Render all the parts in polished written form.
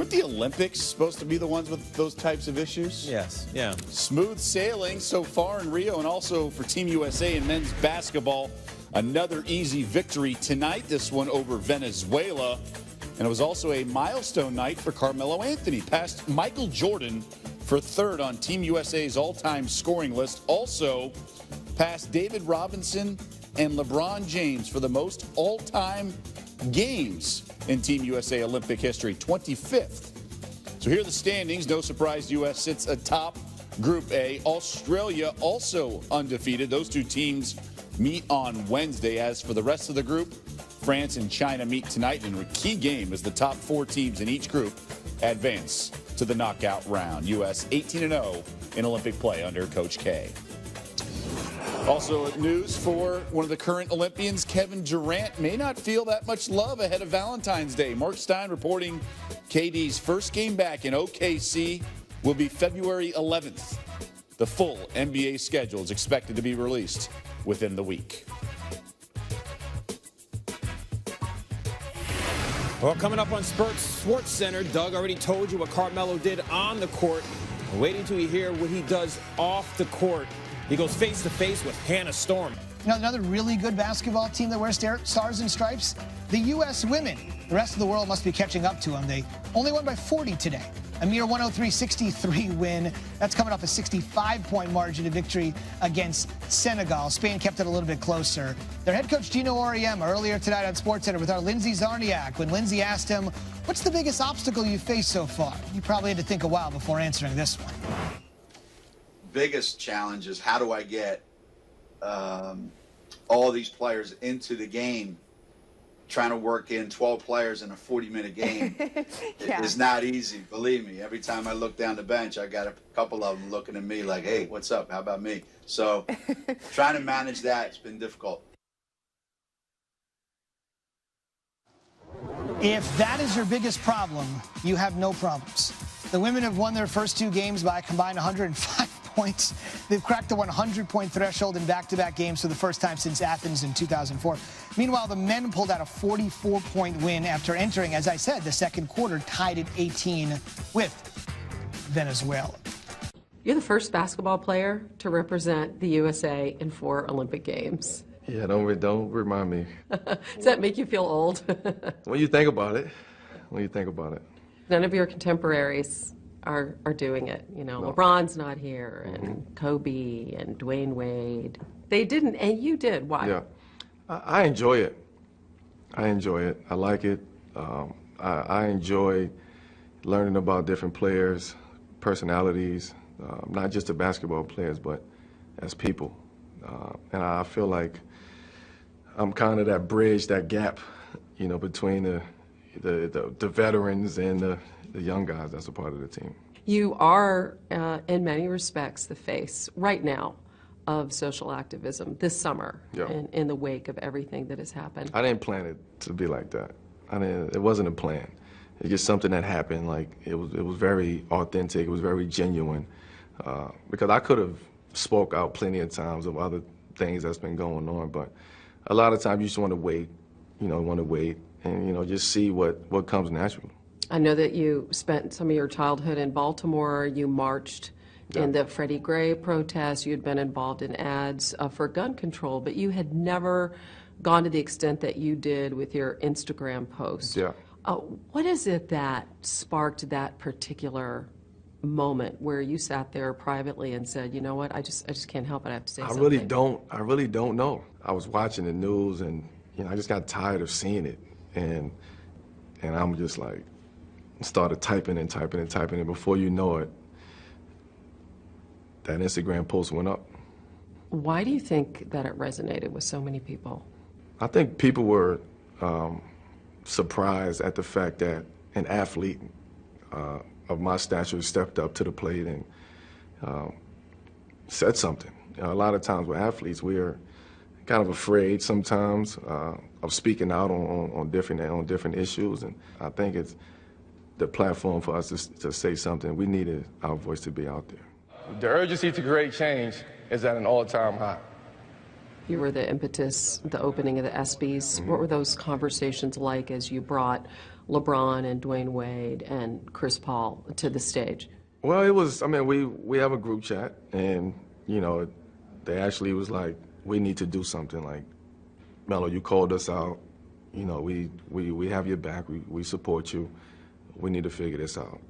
Weren't the Olympics supposed to be the ones with those types of issues? Yes, yeah. Smooth sailing so far in Rio, and also for Team USA in men's basketball. Another easy victory tonight, this one over Venezuela. And it was also a milestone night for Carmelo Anthony. Passed Michael Jordan for third on Team USA's all-time scoring list. Also passed David Robinson and LeBron James for the most all-time games in Team USA Olympic history, 25th. So here are the standings. No surprise, U.S. sits atop Group A. Australia also undefeated. Those two teams meet on Wednesday. As for the rest of the group, France and China meet tonight in a key game as the top 4 teams in each group advance to the knockout round. U.S. 18-0 in Olympic play under Coach K. Also news for one of the current Olympians, Kevin Durant, may not feel that much love ahead of Valentine's Day. Mark Stein reporting KD's first game back in OKC will be February 11th. The full NBA schedule is expected to be released within the week. Well, coming up on Sports Center, Doug already told you what Carmelo did on the court. We're waiting till you hear what he does off the court. He goes face-to-face with Hannah Storm. You know, another really good basketball team that wears stars and stripes, the U.S. women. The rest of the world must be catching up to them. They only won by 40 today. A mere 103-63 win. That's coming off a 65-point margin of victory against Senegal. Spain kept it a little bit closer. Their head coach, Gino Auriemma, earlier tonight on SportsCenter with our Lindsay Zarniak. When Lindsay asked him, what's the biggest obstacle you've faced so far? You probably had to think a while before answering this one. Biggest challenge is how do I get all these players into the game. Trying to work in 12 players in a 40-minute game is not easy, believe me. Every time I look down the bench, I got a couple of them looking at me like, hey, what's up? How about me? So trying to manage that, it's been difficult. If that is your biggest problem, you have no problems. The women have won their first 2 games by a combined 105 points. They've cracked the 100-point threshold in back-to-back games for the first time since Athens in 2004. Meanwhile, the men pulled out a 44-point win after entering, as I said, the second quarter tied at 18 with Venezuela. You're the first basketball player to represent the USA in 4 Olympic Games. Yeah, don't remind me. Does that make you feel old? When you think about it. None of your contemporaries are doing it. You know, no. LeBron's not here, and Kobe and Dwayne Wade. They didn't, and you did. Why? Yeah, I enjoy it. I like it. I enjoy learning about different players, personalities, not just the basketball players, but as people. And I feel like I'm kind of that bridge, that gap, you know, between the veterans and the young guys that's a part of the team. You are, in many respects, the face right now of social activism this summer, in the wake of everything that has happened. I didn't plan it to be like that. It wasn't a plan. It's just something that happened. Like it was very authentic. It was very genuine. Because I could have spoke out plenty of times of other things that's been going on, but a lot of times you just want to wait, and just see what comes natural. I know that you spent some of your childhood in Baltimore. You marched in the Freddie Gray protest. You had been involved in ads for gun control, but you had never gone to the extent that you did with your Instagram post. Yeah. What is it that sparked that particular moment where you sat there privately and said, you know what, I just can't help it, I have to say something? I really don't know. I was watching the news and I just got tired of seeing it, and I'm just like started typing and before you know it, that Instagram post went up. Why do you think that it resonated with so many people? I think people were surprised at the fact that an athlete of my stature stepped up to the plate and said something. A lot of times with athletes, we are kind of afraid sometimes of speaking out on different issues, and I think it's the platform for us to say something. We needed our voice to be out there. The urgency to create change is at an all-time high. You were the impetus, the opening of the ESPYs. What were those conversations like as you brought LeBron and Dwayne Wade and Chris Paul to the stage? Well, it was, I mean, we have a group chat, and, you know, they actually was like, we need to do something. Like, Melo, you called us out. You know, we have your back. We support you. We need to figure this out.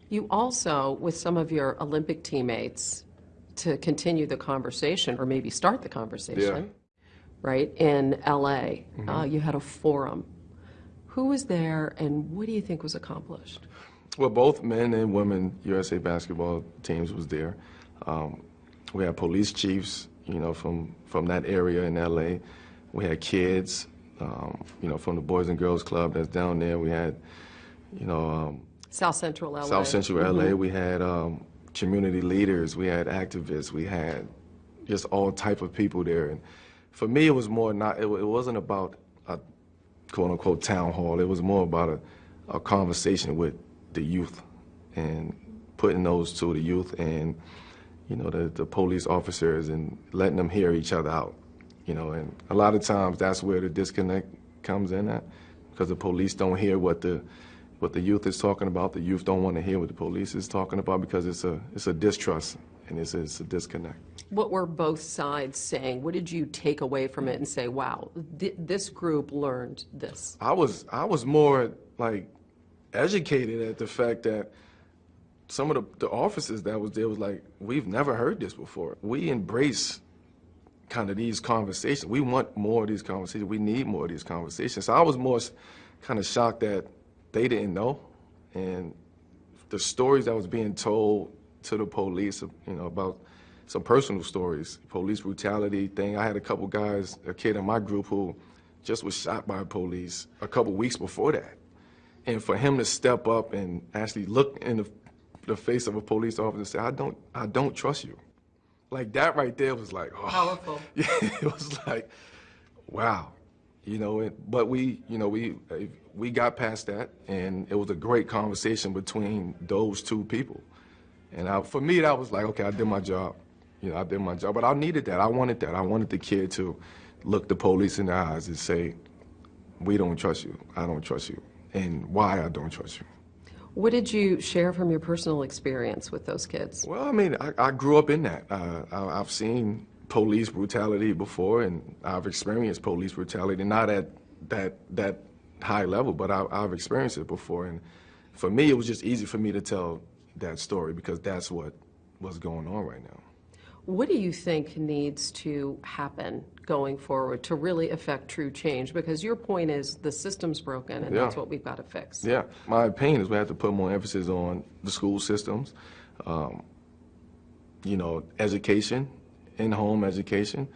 You also, with some of your Olympic teammates, to continue the conversation, or maybe start the conversation, right, in LA, you had a forum. Who was there, and what do you think was accomplished? Well, both men and women USA basketball teams was there. We had police chiefs, you know, from that area in LA. We had kids, you know, from the Boys and Girls Club that's down there. We had, you know, South Central LA. South Central LA. We had community leaders. We had activists. We had just all type of people there. And for me, it was more not. It wasn't about a quote unquote town hall. It was more about a conversation with the youth and putting those to the youth and, you know, the police officers and letting them hear each other out. You know, and a lot of times that's where the disconnect comes in at, because the police don't hear what the youth is talking about. The youth don't want to hear what the police is talking about because it's a distrust and it's a disconnect. What were both sides saying? What did you take away from it and say, wow, this group learned this? I was more like educated at the fact that some of the officers that was there was like, we've never heard this before. We embrace kind of these conversations. We want more of these conversations. We need more of these conversations. So I was more kind of shocked that they didn't know, and the stories that was being told to the police, you know, about some personal stories, police brutality thing. I had a couple guys, a kid in my group who just was shot by police a couple weeks before that. And for him to step up and actually look in the face of a police officer and say, I don't trust you. Like that right there was like, oh. Powerful. Yeah, it was like, wow. You know, but we got past that, and it was a great conversation between those two people. And for me, that was like, okay, I did my job. You know, I did my job, but I needed that. I wanted that. I wanted the kid to look the police in the eyes and say, we don't trust you. I don't trust you, and why I don't trust you. What did you share from your personal experience with those kids? Well, I mean, I grew up in that. I've seen police brutality before, and I've experienced police brutality, not at that high level, but I've experienced it before. And for me, it was just easy for me to tell that story because that's what's going on right now. What do you think needs to happen going forward to really affect true change? Because your point is the system's broken, and that's what we've got to fix. Yeah, my opinion is we have to put more emphasis on the school systems, you know, education, in-home education,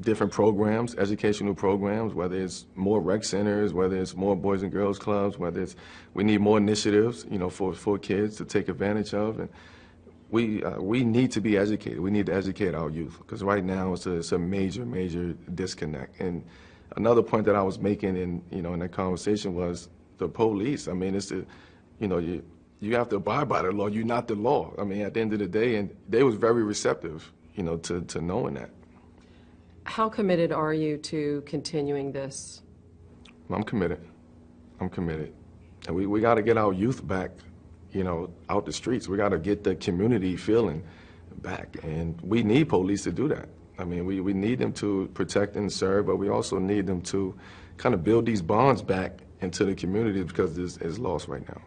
different programs, educational programs, whether it's more rec centers, whether it's more Boys and Girls Clubs, whether it's, we need more initiatives, you know, for kids to take advantage of. And we need to be educated. We need to educate our youth, because right now it's a major disconnect. And another point that I was making in that conversation was the police. I mean, it's you have to abide by the law. You're not the law. I mean, at the end of the day, and they was very receptive, you know, to knowing that. How committed are you to continuing this? I'm committed. And we got to get our youth back, you know, out the streets. We got to get the community feeling back, and we need police to do that. I mean, we need them to protect and serve, but we also need them to kind of build these bonds back into the community because it's lost right now.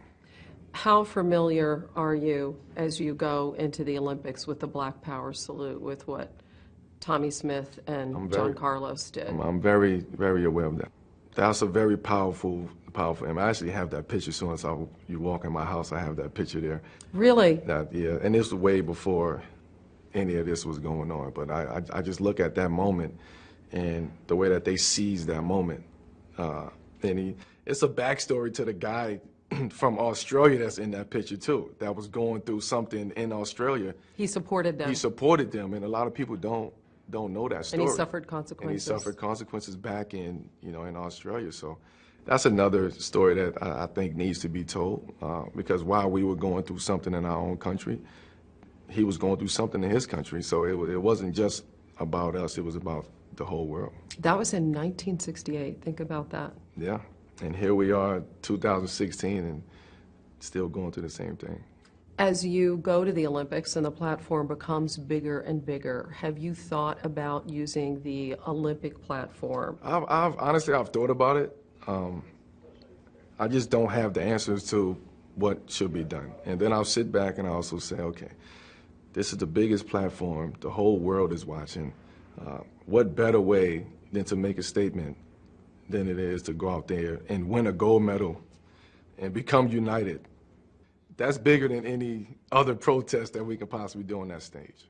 How familiar are you as you go into the Olympics with the Black Power salute, with what Tommy Smith and John Carlos did? I'm very aware of that. That's a very powerful image. I actually have that picture. As soon as you walk in my house, I have that picture there. Really? Yeah, and this was way before any of this was going on. But I just look at that moment and the way that they seized that moment. And it's a backstory to the guy from Australia that's in that picture too, that was going through something in Australia. He supported them. He supported them, and a lot of people don't know that story. And he suffered consequences. And he suffered consequences back in Australia. So that's another story that I think needs to be told, because while we were going through something in our own country, he was going through something in his country. So it wasn't just about us, it was about the whole world. That was in 1968. Think about that. Yeah. And here we are, 2016, and still going through the same thing. As you go to the Olympics and the platform becomes bigger and bigger, have you thought about using the Olympic platform? I've honestly thought about it. I just don't have the answers to what should be done. And then I'll sit back and I'll also say, okay, this is the biggest platform. The whole world is watching. What better way than to make a statement than it is to go out there and win a gold medal and become united? That's bigger than any other protest that we can possibly do on that stage.